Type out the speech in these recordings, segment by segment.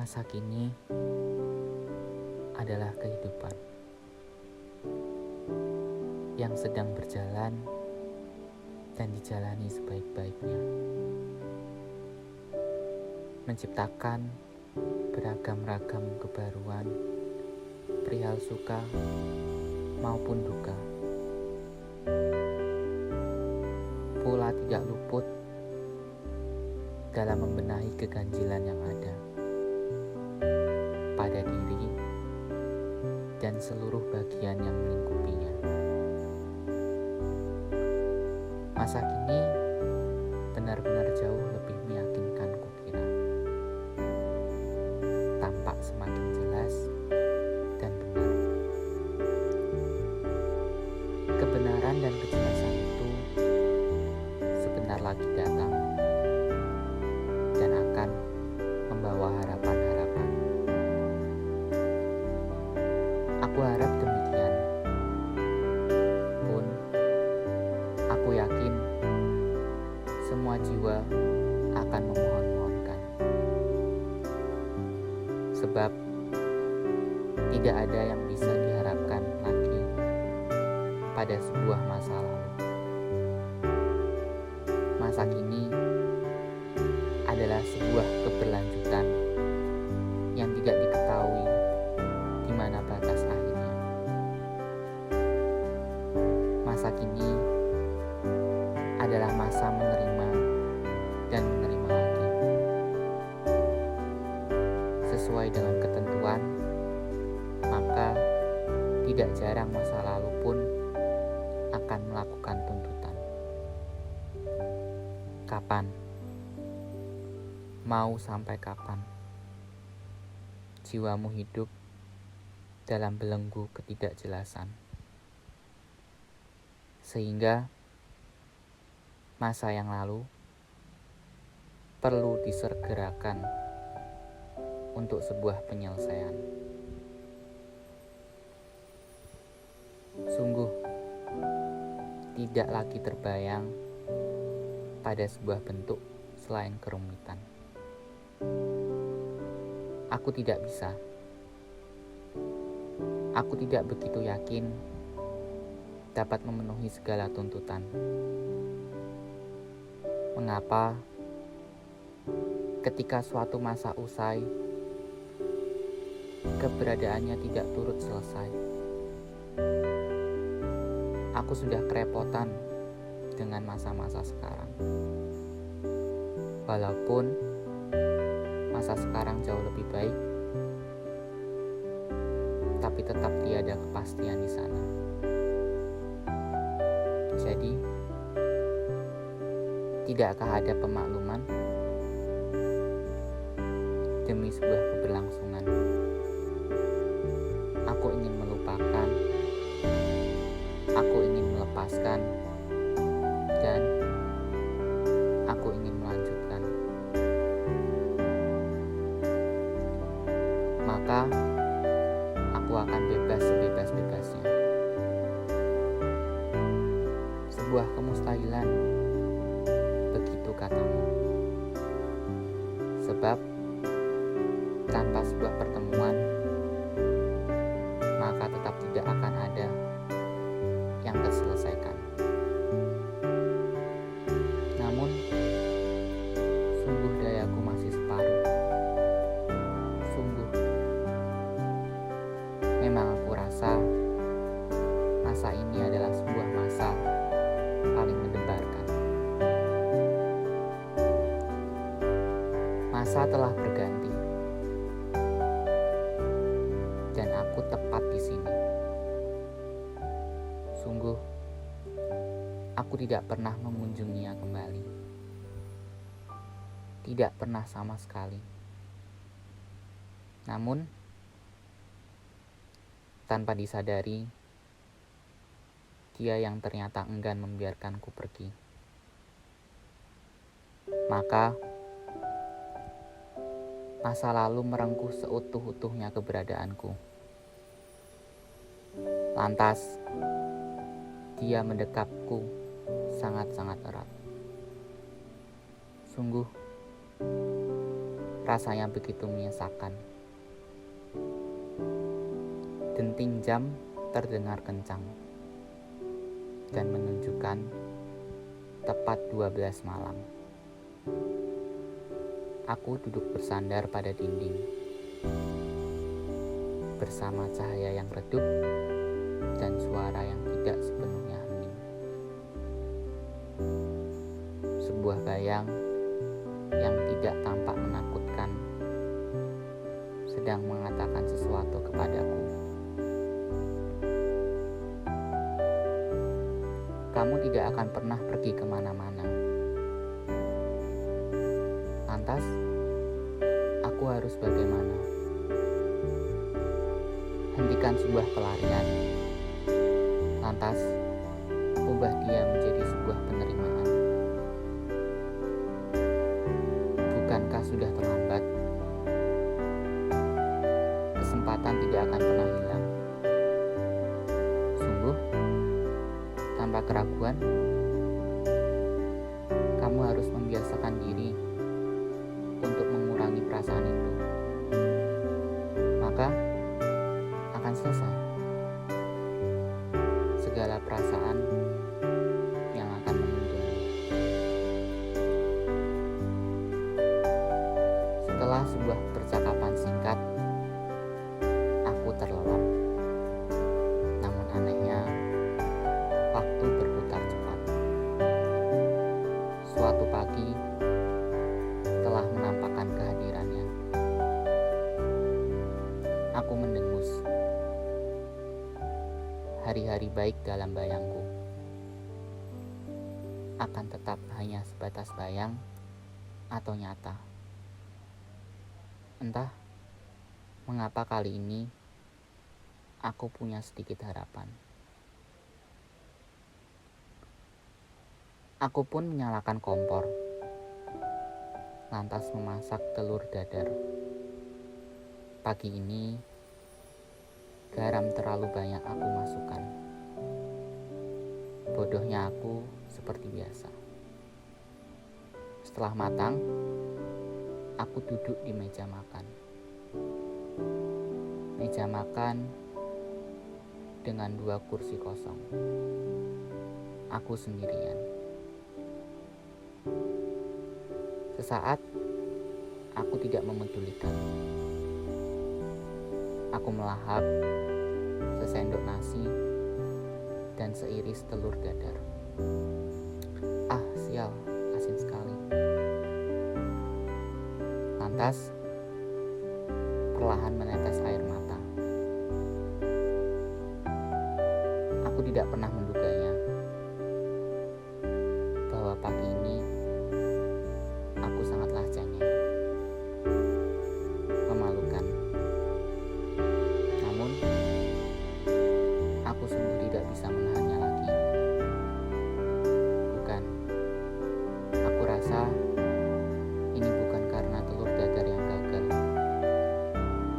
Masa kini adalah kehidupan yang sedang berjalan dan dijalani sebaik-baiknya, menciptakan beragam-ragam kebaruan perihal suka maupun duka, pula tidak luput dalam membenahi keganjilan yang ada pada diri dan seluruh bagian yang melingkupinya. Masa kini benar-benar jauh lebih meyakinkan kukira, tampak semakin jelas dan benar. Kebenaran dan kejelasan itu sebentar lagi datang dan akan membawa harapan-harapan. Aku harap demikian. Pun aku yakin semua jiwa akan memohon-mohonkan. Sebab tidak ada yang bisa diharapkan lagi pada sebuah masa lalu. Masa kini adalah sebuah keberlanjutan yang tidak diketahui di mana batas akhirnya. Masa kini adalah masa menerima dan menerima lagi. Sesuai dengan ketentuan, maka tidak jarang masa lalu pun akan melakukan tuntutan. Kapan? Mau sampai kapan jiwamu hidup dalam belenggu ketidakjelasan, sehingga masa yang lalu perlu disegerakan untuk sebuah penyelesaian. Sungguh tidak lagi terbayang pada sebuah bentuk selain kerumitan. Aku tidak bisa. Aku tidak begitu yakin dapat memenuhi segala tuntutan. Mengapa ketika suatu masa usai, keberadaannya tidak turut selesai? Aku sudah kerepotan dengan masa-masa sekarang. Walaupun masa sekarang jauh lebih baik, tapi tetap tiada kepastian di sana. Jadi, tidakkah ada pemakluman demi sebuah keberlangsungan? Aku ingin melupakan, aku ingin melepaskan, dan aku ingin melanjutkan. Maka aku akan bebas sebebas-bebasnya. Sebuah kemustahilan, begitu katamu. Sebab tanpa sebuah pertemuan, maka tetap tidak akan ada yang terselesaikan. Namun, sungguh dayaku masih separuh. Sungguh, memang aku rasa masa ini adalah sebuah masa paling mendebarkan. Masa telah berganti, dan aku tepat di sini. Sungguh, aku tidak pernah mengunjunginya kembali. Tidak pernah sama sekali. Namun, tanpa disadari, dia yang ternyata enggan membiarkanku pergi. Maka, masa lalu merengkuh seutuh-utuhnya keberadaanku. Lantas, dia mendekapku sangat-sangat erat. Sungguh, Rasanya begitu menyesakan. Denting jam terdengar kencang dan menunjukkan tepat 12 malam. Aku duduk bersandar pada dinding bersama cahaya yang redup dan suara yang tidak sepenuhnya hening. Sebuah bayang yang tidak tampak menakutkan sedang mengatakan sesuatu kepadaku. Kamu tidak akan pernah pergi kemana-mana. Lantas, aku harus bagaimana? Hentikan sebuah pelarian. Lantas, ubah dia menjadi sebuah penerimaan. Bukankah sudah terlambat? Kesempatan tidak akan pernah hilang. Sungguh, tanpa keraguan, kamu harus membiasakan diri untuk mengurangi perasaan itu. Maka akan selesai segala perasaan yang akan menuntunmu. Setelah sebuah percakapan singkat, aku terlelap. Namun anehnya, waktu berputar cepat. Suatu pagi telah menampakkan kehadirannya. Aku mendengus. Hari-hari baik dalam bayangku akan tetap hanya sebatas bayang atau nyata. Entah mengapa kali ini aku punya sedikit harapan. Aku pun menyalakan kompor, lantas memasak telur dadar. Pagi ini garam terlalu banyak aku masukkan. Bodohnya aku seperti biasa. Setelah matang, aku duduk di meja makan. Meja makan dengan 2 kursi kosong. Aku sendirian. Sesaat, aku tidak memedulikan. Aku melahap sesendok nasi dan seiris telur dadar. Ah, sial, asin sekali. Lantas, perlahan menetes air mata. Aku tidak pernah menduganya bahwa pagi ini aku sangatlah cengeng, memalukan. Namun, aku sungguh tidak bisa menahannya lagi. Bukan, aku rasa ini bukan karena telur dadar yang gagal,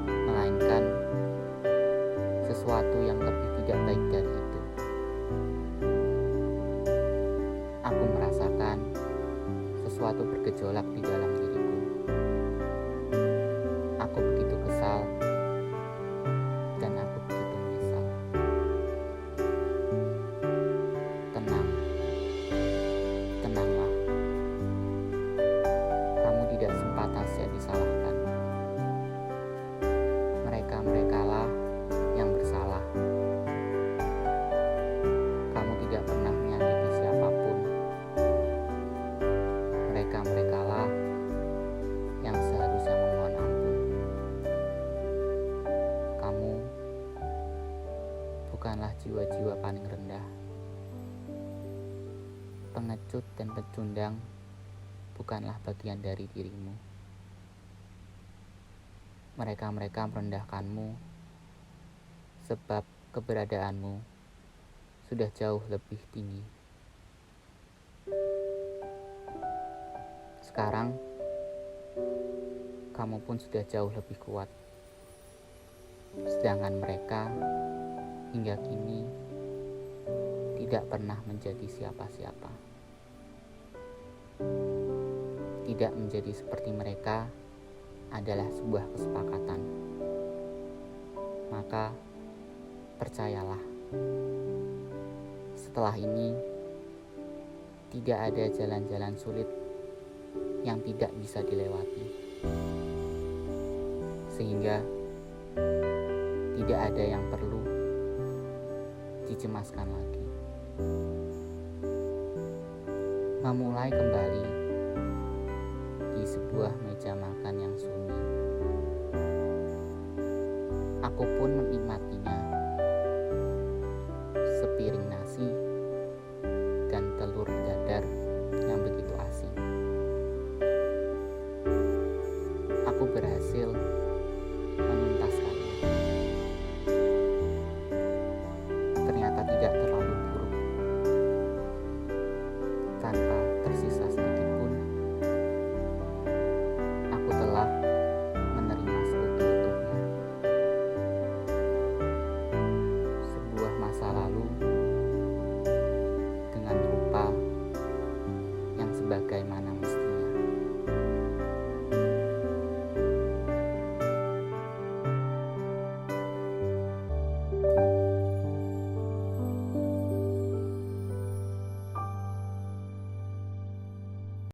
melainkan sesuatu yang lebih tidak baik dari itu. Aku merasakan sesuatu bergejolak di dalam diriku. Aku begitu kesal dan aku begitu menyesal. Tenang, tenanglah. Kamu tidak sepantasnya disalahkan. Mereka-merekalah yang bersalah. Kamu tidak pernah menyakiti siapapun. Mereka-merekalah yang seharusnya memohon ampun. Kamu bukanlah jiwa-jiwa paling rendah. Pengecut dan pecundang bukanlah bagian dari dirimu. Mereka-mereka merendahkanmu sebab keberadaanmu sudah jauh lebih tinggi. Sekarang, kamu pun sudah jauh lebih kuat. Sedangkan mereka hingga kini tidak pernah menjadi siapa-siapa. Tidak menjadi seperti mereka adalah sebuah kesepakatan. Maka percayalah, setelah ini tidak ada jalan-jalan sulit yang tidak bisa dilewati, sehingga tidak ada yang perlu dicemaskan lagi. Memulai kembali di sebuah meja makan yang sunyi, aku pun menikmatinya. Sepiring nasi dan telur dadar